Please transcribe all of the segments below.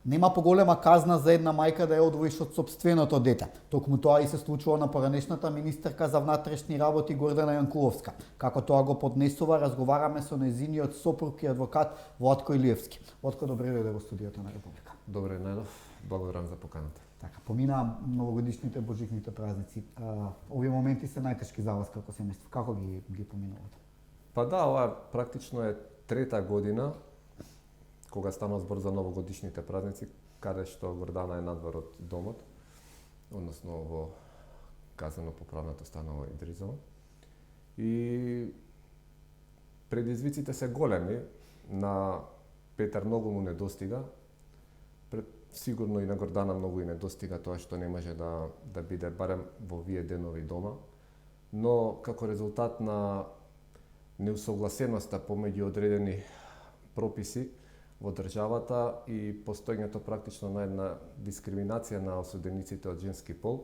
Нема поголема казна за една мајка да ја одвоиш од сопственото дете. Токму тоа и се случува на поранешната министерка за внатрешни работи Гордана Јанкуловска. Како тоа го поднесува, разговараме со нејзиниот сопруг и адвокат Владко Илиевски. Владко, добре дојде во студиото на Република. Добре, Најдов. Благодарам за поканата. Така, поминаа новогодишните, божикните празници. Овие моменти се најтешки за вас како семејство. Како ги поминувате? Па да, ова практично е трета година кога станува збор за новогодишните празници, каде што Гордана е надвор од домот, односно во казано-поправната установа Идризово. И предизвиците се големи, на Петар многу му недостига, сигурно и на Гордана многу и недостига тоа што не може да биде барем во вие денови дома, но како резултат на неусогласеноста помеѓу одредени прописи во државата и постоењето практично на една дискриминација на осудениците од женски пол,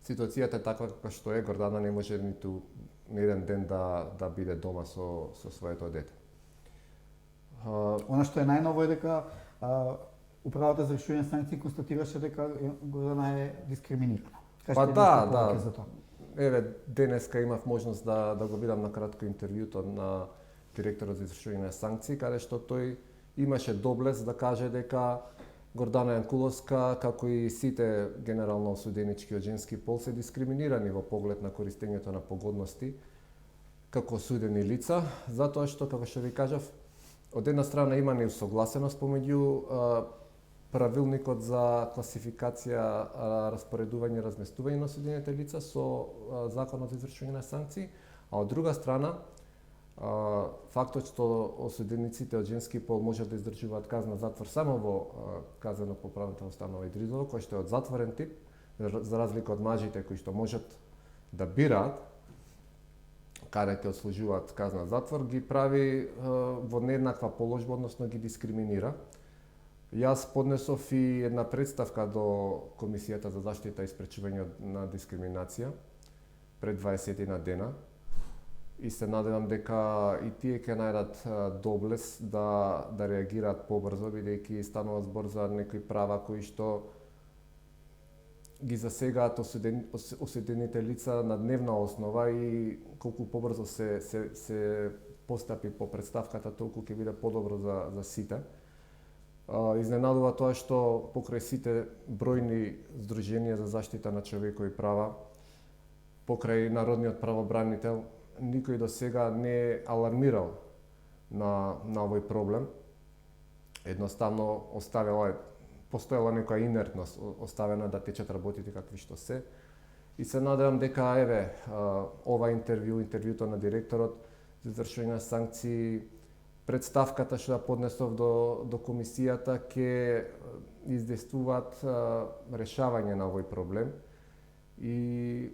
ситуацијата е таква како што е. Гордана не може ниту еден ден да биде дома со своето дете. Она што е најново е дека Управата за решување санкции констатираше дека Гордана е дискриминирана. Па да. За тоа? Еве, денеска имав можност да го видам на кратко интервјуто на директорот за извршување на санкции, каде што тој имаше доблест да каже дека Гордана Јанкуловска, како и сите генерално осуденички од женски пол, се дискриминирани во поглед на користењето на погодности како осудени лица, затоа што, како што ви кажав, од една страна има неусогласеност помеѓу правилникот за класификација, распоредување и разместување на осудените лица со законот за извршување на санкции, а од друга страна фактот што осудениците од женски пол можат да издржуваат казна затвор само во казано-поправната установа Идризово, кој што е од затворен тип, за разлика од мажите кои што можат да бираат каде ќе отслужуваат казна затвор, ги прави во нееднаква положба, односно ги дискриминира. Јас поднесов и една представка до Комисијата за заштита и спречување на дискриминација пред 20 на дена и се надевам дека и тие ќе најдат доблест да реагираат побрзо, бидејќи станува збор за некои права кои што ги засегаат осудените лица на дневна основа и колку побрзо се постапи по представката, толку ќе биде подобро за сите. Изненадува тоа што покрај сите бројни здруженија за заштита на човекови права, покрај народниот правобранител, никој до сега не е алармирал на овој проблем. Едноставно постоела некоја инертност, оставена да течат работите какви што се. И се надевам дека ова интервјуто на директорот за извршување на санкции, представката што ја поднесов до комисијата ќе издействуваат решавање на овој проблем и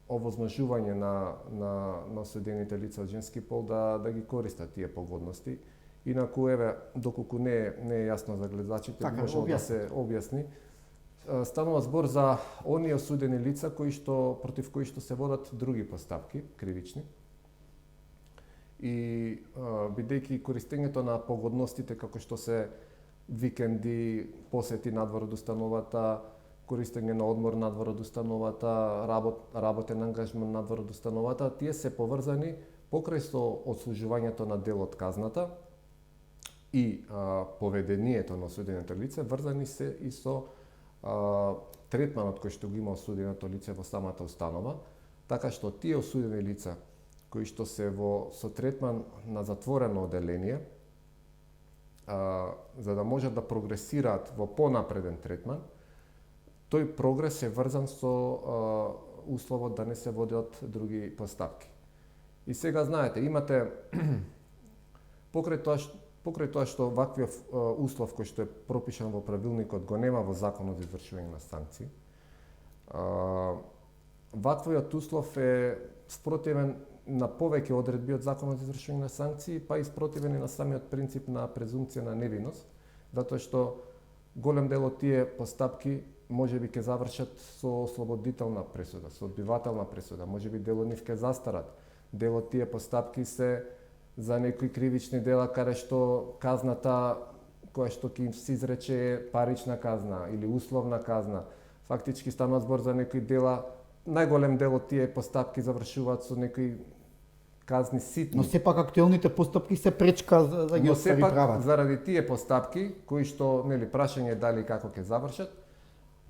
овозможување на осудените лица од женски пол да ги користат тие погодности. Инаку, доколку не е јасно за гледачите, може да се објасни. Станува збор за оние осудени лица против кои што се водат други постапки, кривични. И бидејќи користењето на погодностите како што се викенди, посети надвор од установата, користење на одмор надвор од установата, работен ангажман надвор од установата, тие се поврзани покрај со отслужувањето на дел од казната и поведението на осуденото лице, врзани се и со третманот кој што го има осуденото лице во самата установа, така што тие осудени лица кои што се со третман на затворено оделение, за да можат да прогресираат во понапреден третман, тој прогрес е врзан со условот да не се водат други постапки. И сега знаете, имате покрај тоа што ваквиот услов кој што е пропишан во правилникот го нема во законот за извршување на санкции, ваквиот услов е спротивен на повеќе одредби од законот за извршување на санкции, па и спротивен и на самиот принцип на презумпција на невиност, затоа што голем дел од тие постапки можеби ќе завршат со ослободителна пресуда, со одбивателна пресуда, можеби дел од нив ќе застарат. Дел од тие постапки се за некои кривични дела каде што казната која што ќе им се изрече парична казна или условна казна. Фактички станува збор за некои дела, најголем дел од тие постапки завршуваат со некои казни ситни. Но сепак актуелните постапки се пречка за ги Но остави сепак, правата. заради тие постапки, кои што, нели, прашање е дали и како ќе завршат,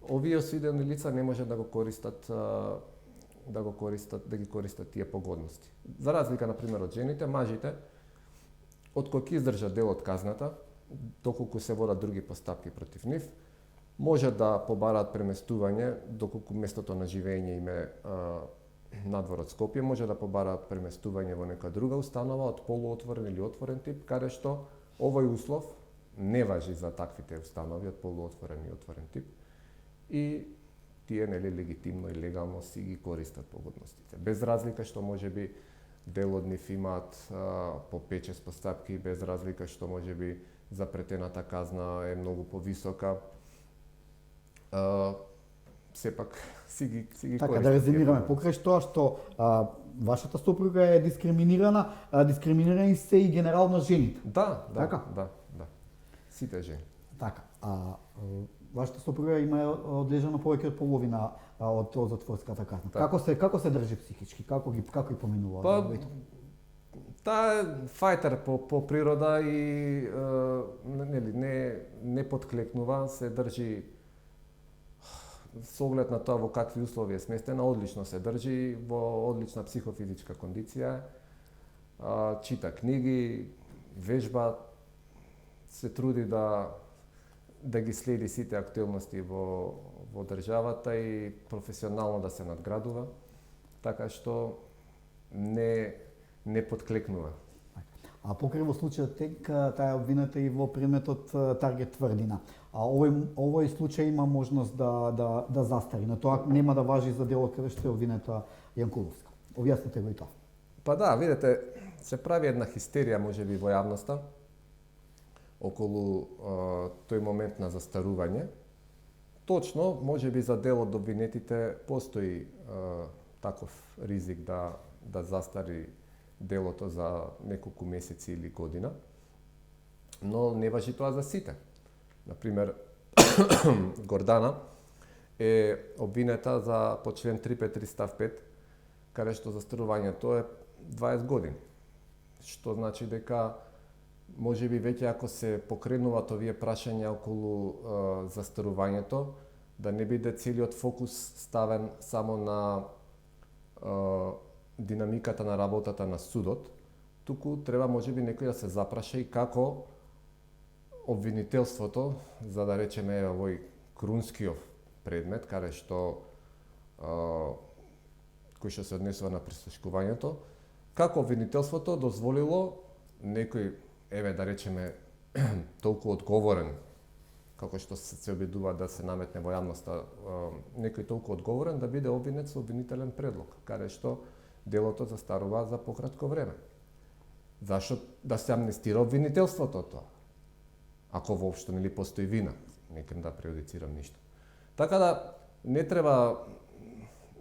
овие осудени лица не може да го користат да ги користат тие погодности. За разлика, например, од жените, мажите, откога ќе издржат дел од казната, доколку се водат други постапки против нив, може да побараат преместување, доколку местото на живење им е надвор од Скопје, може да побараат преместување во нека друга установа од полуотворен или отворен тип, каде што овој услов не важи за таквите установи од полуотворен и отворен тип. И тие, нели, легитимно и легално си ги користат погодностите. Без разлика што можеби дел од нив имаат по 5-6 постапки, без разлика што можеби запретената казна е многу повисока. Сепак си ги Така, користат. да резимираме, покрај тоа што вашата сопруга е дискриминирана, дискриминирани се и генерално жените. Да, Така? да. Сите жени. Така, вашата сопруга има одлежано повеќе од половина од затворската казна. Так. Како се држи психички? Како ги поминува? Па, таа е фајтер по природа и нели не подклекнува, се држи со оглед на тоа во какви услови е сместена, одлично се држи, во одлична психофизичка кондиција, чита книги, вежба, се труди да ги следи сите актуелности во државата и професионално да се надградува, така што не подклекнува. А покрај во случајот ТЕК, таа е обвината и во предметот Таргет Тврдина. А овој случај има можност да застари, но тоа нема да важи за делот каде што е обвината Јанкуловска. Објасните го и тоа. Па да, видете, се прави една хистерија можеби во јавноста околу тој момент на застарување. Точно, можеби за дел од обвинетите постои таков ризик да застари делото за неколку месеци или година, но не важи тоа за сите. Например, Гордана е обвинета по член 353 став 5, каде што застарувањето е 20 години. Што значи дека можеби веќе ако се покренуваат овие прашања околу застарувањето, да не биде целиот фокус ставен само на динамиката на работата на судот, туку треба можеби некој да се запраша и како обвинителството, за да речеме овој крунскиов предмет, каде што кој што се однесува на прислушкувањето, како обвинителството дозволило некој, да речеме, толку одговорен, како што се обидува да се наметне во јавноста, некој толку одговорен да биде обвинет со обвинителен предлог, каде што делото застарува за пократко време. Зашто да се амнестира обвинителството тоа? Ако воопшто нели постои вина, не кем да преюдицирам ништо. Така да не треба,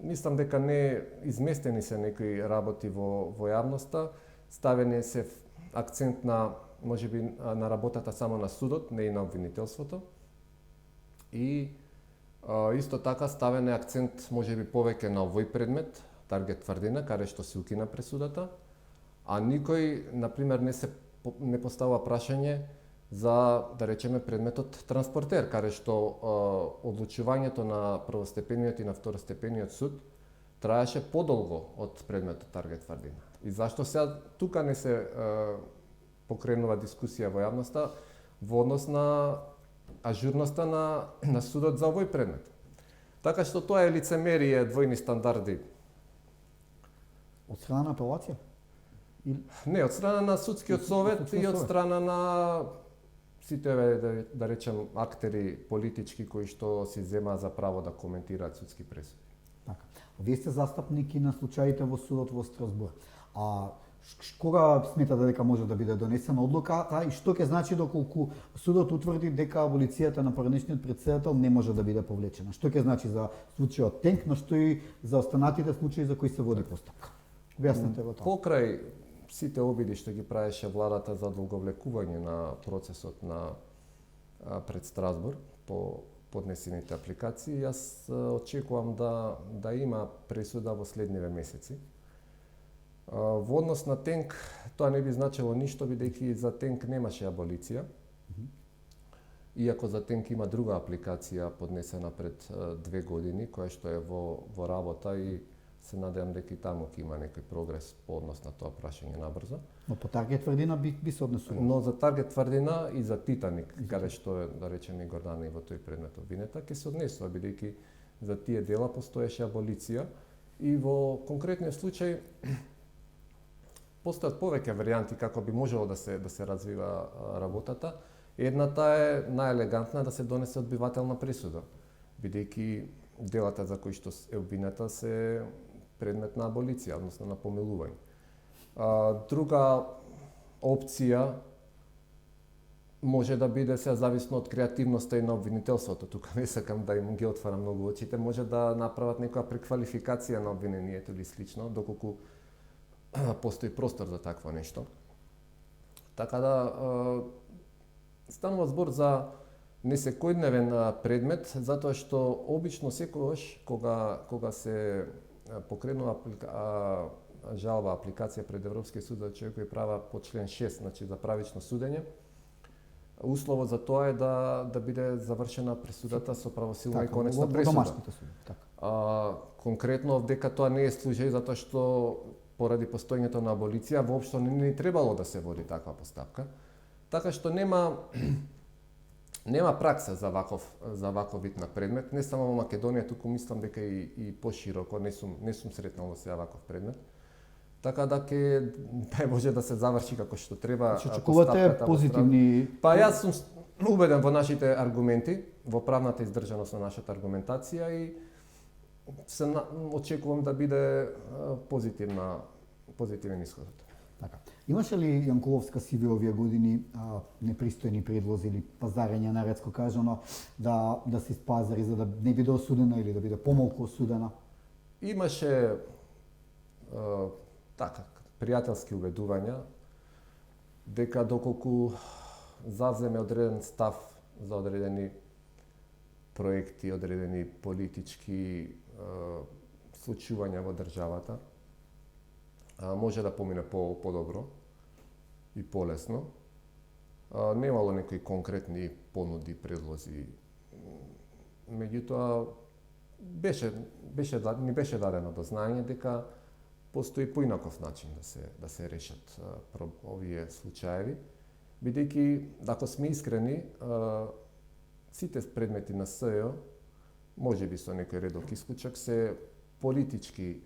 мислам дека не изместени се некои работи во јавноста, ставени се акцент на можеби на работата само на судот, не и на обвинителството. И исто така ставен е акцент можеби повеќе на овој предмет, Таргет Тврдина, каде што се укина пресудата, а никој, например, не поставува прашање за, да речеме, предметот транспортер, каде што одлучувањето на првостепениот и на второстепениот суд траеше подолго од предметот Таргет Тврдина. И зашто сега тука не се покренува дискусија во јавноста во однос на ажурноста на судот за овој предмет. Така што тоа е лицемерие, двојни стандарди. Од страна на апелација? Не, од страна на судскиот совет и од страна на сите, да речем, актери политички кои што си земаат за право да коментираат судски пресуди. Така. Вие сте застапник и на случаите во судот во Страсбург. Кога сметате дека може да биде донесена одлука, и што ќе значи доколку судот утврди дека аболицијата на поранешниот претседател не може да биде повлечена? Што ќе значи за случајот Тенк, но што и за останатите случаи за кои се води постапка? Објаснете го тоа. Покрај сите обиди што ги правеше владата за одолговлекување на процесот на пред Страсбург по поднесените апликации. Јас очекувам да има пресуда во следниве месеци. Во однос на ТЕНК, тоа не би значило ништо, бидејќи за ТЕНК немаше аболиција. Иако за ТЕНК има друга апликација поднесена пред 2 години, која што е во работа и се надевам дека и таму ќе има некој прогрес по однос на тоа прашање набрзо. Но по Таргет тврдина би се однесувало. Но за Таргет тврдина и за Титаник, каде што е, да речеме, и Гордана и во тој предмет обвинета, ќе се однесува, бидејќи за тие дела постоеше аболиција и во конкретниот случај постојат повеќе варијанти како би можело да се развива работата. Едната е најелегантна да се донесе одбивателна пресуда, бидејќи делата за кои што е обвинета се предмет на аболиција, односно на помилување. Друга опција може да биде, се зависно од креативноста и на обвинителството. Тука не сакам да им ги отварам многу очите, може да направат некоја преквалификација на обвинението или слично, доколку постои простор за такво нешто. Така да станува збор за несекојдневен предмет, затоа што обично секогаш кога се покренува жалба, апликација пред Европскиот суд за човекови права по член 6, значи за правично судење, условот за тоа е да биде завршена пресудата со правосилна и конечна пресуда. Конкретно дека тоа не е случај затоа што поради постоењето на аболиција воопшто не требало да се води таква постапка. Така што нема пракса за ваков вид на предмет, не само во Македонија, туку мислам дека и пошироко, не сум сретнал до сега ваков предмет. Така да дај Боже да се заврши како што треба. Што очекувате позитивни? Па јас сум убеден во нашите аргументи, во правната издржаност на нашата аргументација и очекувам да биде позитивен исходот. Така. Имаше ли Јанкуловска си овие години непристојни предлози или пазарење, наредско кажано, да се испазари за да не биде осудена или да биде помалку осудена? Имаше пријателски убедувања дека доколку завземе одреден став за одредени проекти, одредени политички случувања во државата, може да помине по-добро и полесно. Немало некои конкретни понуди, предлози. Меѓутоа, ни беше дадено до знаење дека постои поинаков начин да се решат овие случаеви, бидејќи, ако сме искрени, сите предмети на СЈО, можеби со некој редок исклучок, се политички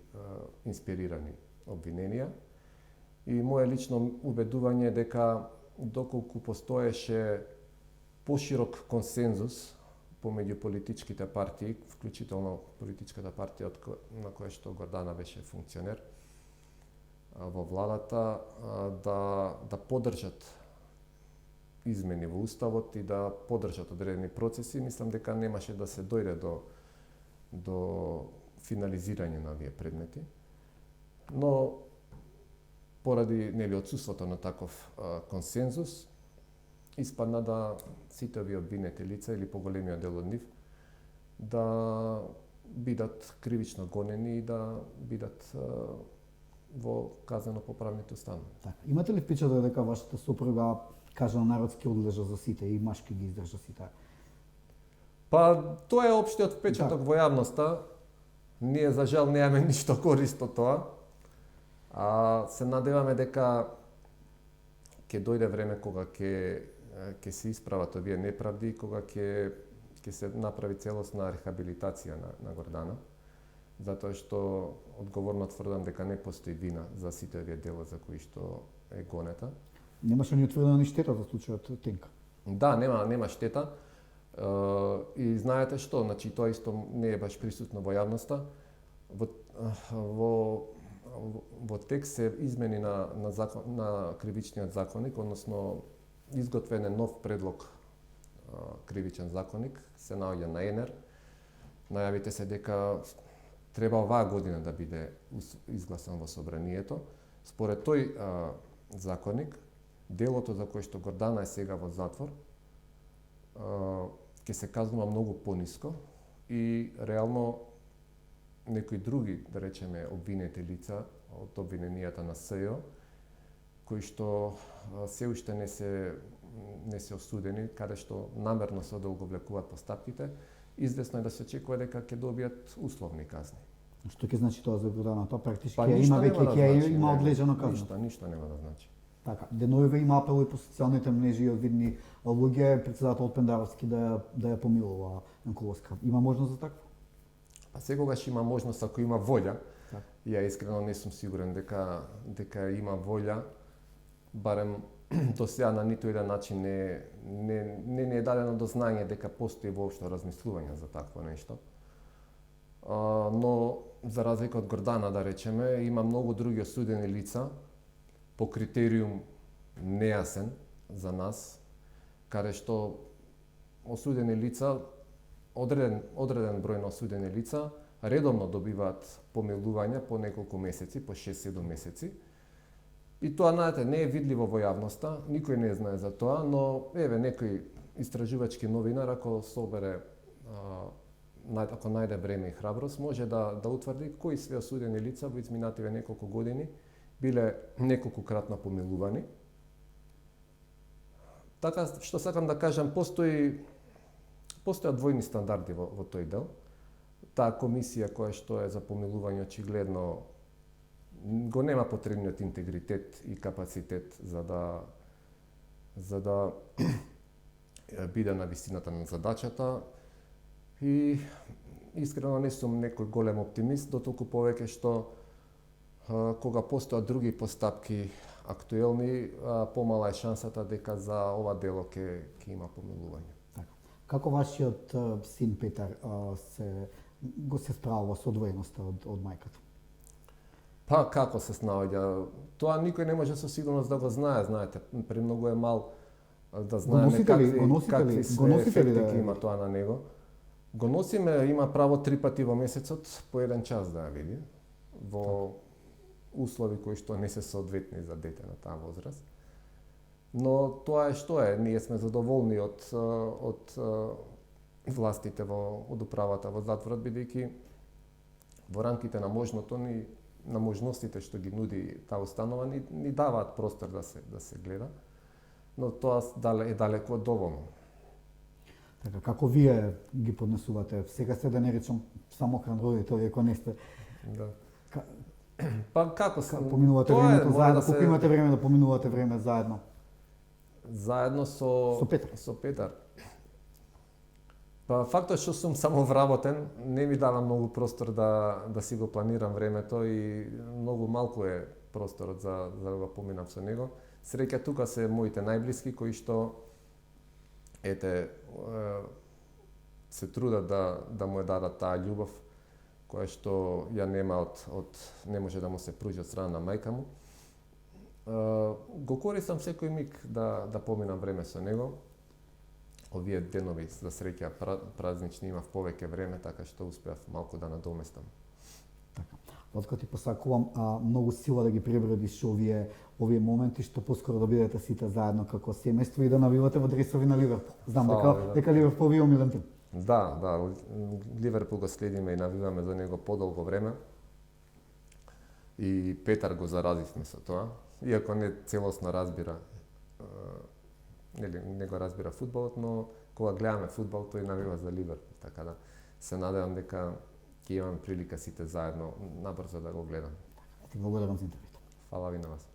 инспирирани обвиненија и моје лично убедување е дека доколку постоеше поширок консензус помеѓу политичките партии, вклучително политичката партија на која што Гордана беше функционер во владата, да поддржат измени во уставот и да поддржат одредени процеси, мислам дека немаше да се дојде до финализирање на овие предмети. Но поради отсуството на таков консензус, испадна да сите овие обвинети лица или поголемиот дел од нив да бидат кривично гонени и да бидат во казнено-поправните установи. Така. Имате ли впечаток дека вашата сопруга, кажано народски, одлежа за сите и машки ги издржа сите? Па, тоа е општиот впечаток во јавноста. Ние, за жал, немаме ништо корист од тоа. Се надеваме дека ќе дојде време кога ќе се исправат овие неправди и кога ќе се направи целосна рехабилитација на Гордана, затоа што одговорно тврдам дека не постои вина за сите овие дела за кои што е гонета. Немаше ни утврдена ни штета за случајот ТЕНК? Да, нема штета. И знаете што, значи тоа исто не е баш присутно во јавноста. Во текст се измени на кривичниот законник, односно изготвен е нов предлог кривичен законник, се наоѓа на ЕНЕР. Најавите се дека треба оваа година да биде изгласан во собранието. Според тој законник, делото за кое што Гордана е сега во затвор, ќе се казнува многу пониско и реално некои други, да речеме, обвинети лица од обвиненијата на СЈО, кои што се уште не се осудени, каде што намерно се одолговлекуваат постапките, извесно е да се очекува дека ќе добијат условни казни. Што ќе значи тоа за Гордана? Тоа практички ништо има нема веќе да ќе значи, има не, одлежано казна. Ништо нема да значи. Така, деновиве има апел и по социјалните мрежи и од видни луѓе, председател Пендаровски да ја помилува Јанкуловска. Има можност за такво? Па секогаш има можност ако има волја. Така. Ја искрено не сум сигурен дека има волја, барем до сега на ниту еден начин не е дадено до знање дека постои воопшто размислување за такво нешто. Но за разлика од Гордана, да речеме, има многу други осудени лица по критериум нејасен за нас, каде што осудени лица, одреден број на осудени лица редовно добиваат помилување по неколку месеци, по 6-7 месеци. И тоа, знаете, не е видливо во јавноста, никој не знае за тоа, но еве некој истражувачки новинар ако собере ако најде време и храброст, може да утврди кои све осудени лица во изминативе неколку години биле неколкукратно помилувани. Така што сакам да кажам, постојат двојни стандарди во тој дел. Таа комисија која што е за помилување очигледно го нема потребниот интегритет и капацитет за да биде на висината на задачата. И искрено не сум некој голем оптимист, дотолку повеќе што кога постојат други постапки актуелни, помала е шансата дека за ова дело ќе има помилување. Така. Како вашиот син Петар се справува со одвоеноста од мајката? Па како се снаоѓа? Тоа никој не може со сигурност да го знае, знаете, премногу е мал да знаеме какви ефекти ќе има тоа на него. Го носиме, има право 3 пати во месецот по 1 час да ја види, во услови кои што не се соодветни за дете на таа возраст. Но тоа е што е, ние сме задоволни од властите од управата во затворот, бидејќи во рамките на можното на можностите што ги нуди таа установа ни даваат простор да се гледа, но тоа е далеку од доволно. Така, како вие ги поднесувате? Сега се да не речам самохран родител, ако не сте. Да. Па како се поминувате времето заедно? Колку имате време да поминувате време заедно? Заедно со Петар. Па фактот што сум само вработен не ми дава многу простор да си го планирам времето и многу малку е просторот за да го поминам со него. Среќа тука се моите најблиски кои што се трудат да му дадат таа љубов која што ја нема не може да му се пружи од страна на мајка му. Го користам секој миг да поминам време со него. Овие денови за среќа празнични имав повеќе време, така што успеав малку да надоместам. Така. Латко ти посакувам многу сила да ги пребродиш овие моменти, што поскоро да бидете сите заедно како семејство и да навивате во дресови на Ливерпул. Знам дека Ливерпул ви омилен тим. Да, Ливерпул го следиме и навиваме за него подолго време. И Петар го заразивме со тоа, иако не целосно разбира, не го разбира фудбалот, но кога гледаме фудбал тој навива за Ливерпул, така да се надевам дека ќе имаме прилика сите заедно набрзо да го гледаме. Ти благодарам за интервјуто. Фала ви на вас.